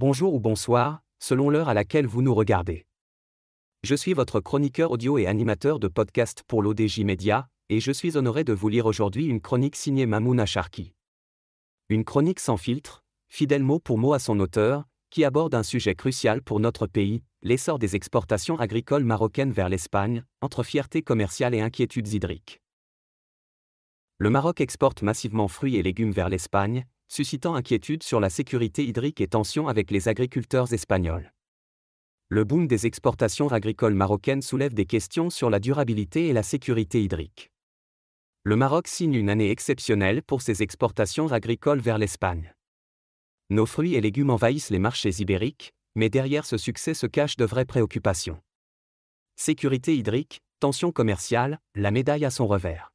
Bonjour ou bonsoir, selon l'heure à laquelle vous nous regardez. Je suis votre chroniqueur audio et animateur de podcast pour l'ODJ Média, et je suis honoré de vous lire aujourd'hui une chronique signée Mamouna Charki. Une chronique sans filtre, fidèle mot pour mot à son auteur, qui aborde un sujet crucial pour notre pays, l'essor des exportations agricoles marocaines vers l'Espagne, entre fierté commerciale et inquiétudes hydriques. Le Maroc exporte massivement fruits et légumes vers l'Espagne, suscitant inquiétude sur la sécurité hydrique et tensions avec les agriculteurs espagnols. Le boom des exportations agricoles marocaines soulève des questions sur la durabilité et la sécurité hydrique. Le Maroc signe une année exceptionnelle pour ses exportations agricoles vers l'Espagne. Nos fruits et légumes envahissent les marchés ibériques, mais derrière ce succès se cachent de vraies préoccupations. Sécurité hydrique, tensions commerciales, la médaille à son revers.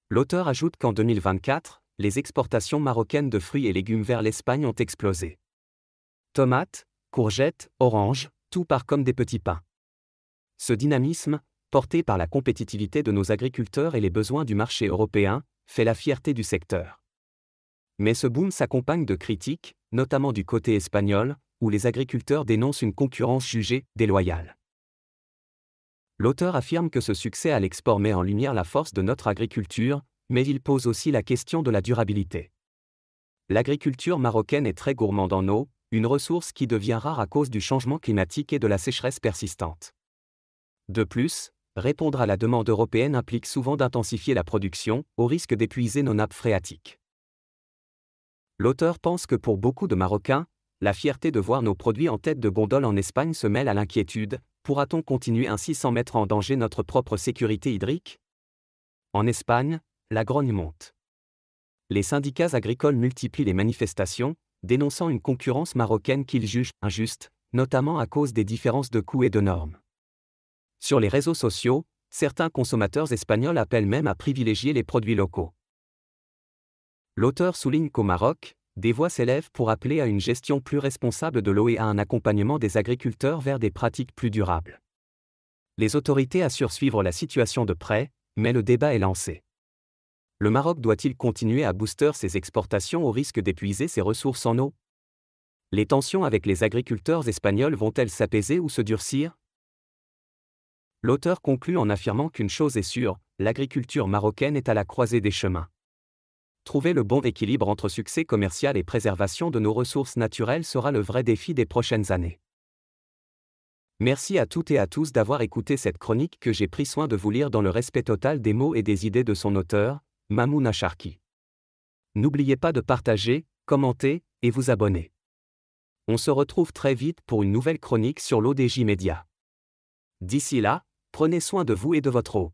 L'auteur ajoute qu'en 2024, les exportations marocaines de fruits et légumes vers l'Espagne ont explosé. Tomates, courgettes, oranges, tout part comme des petits pains. Ce dynamisme, porté par la compétitivité de nos agriculteurs et les besoins du marché européen, fait la fierté du secteur. Mais ce boom s'accompagne de critiques, notamment du côté espagnol, où les agriculteurs dénoncent une concurrence jugée déloyale. L'auteur affirme que ce succès à l'export met en lumière la force de notre agriculture, mais il pose aussi la question de la durabilité. L'agriculture marocaine est très gourmande en eau, une ressource qui devient rare à cause du changement climatique et de la sécheresse persistante. De plus, répondre à la demande européenne implique souvent d'intensifier la production, au risque d'épuiser nos nappes phréatiques. L'auteur pense que pour beaucoup de Marocains, la fierté de voir nos produits en tête de gondole en Espagne se mêle à l'inquiétude: pourra-t-on continuer ainsi sans mettre en danger notre propre sécurité hydrique ? En Espagne, la grogne monte. Les syndicats agricoles multiplient les manifestations, dénonçant une concurrence marocaine qu'ils jugent injuste, notamment à cause des différences de coûts et de normes. Sur les réseaux sociaux, certains consommateurs espagnols appellent même à privilégier les produits locaux. L'auteur souligne qu'au Maroc, des voix s'élèvent pour appeler à une gestion plus responsable de l'eau et à un accompagnement des agriculteurs vers des pratiques plus durables. Les autorités assurent suivre la situation de près, mais le débat est lancé. Le Maroc doit-il continuer à booster ses exportations au risque d'épuiser ses ressources en eau ? Les tensions avec les agriculteurs espagnols vont-elles s'apaiser ou se durcir ? L'auteur conclut en affirmant qu'une chose est sûre, l'agriculture marocaine est à la croisée des chemins. Trouver le bon équilibre entre succès commercial et préservation de nos ressources naturelles sera le vrai défi des prochaines années. Merci à toutes et à tous d'avoir écouté cette chronique que j'ai pris soin de vous lire dans le respect total des mots et des idées de son auteur, Mamouna Charki. N'oubliez pas de partager, commenter et vous abonner. On se retrouve très vite pour une nouvelle chronique sur l'ODJ Média. D'ici là, prenez soin de vous et de votre eau.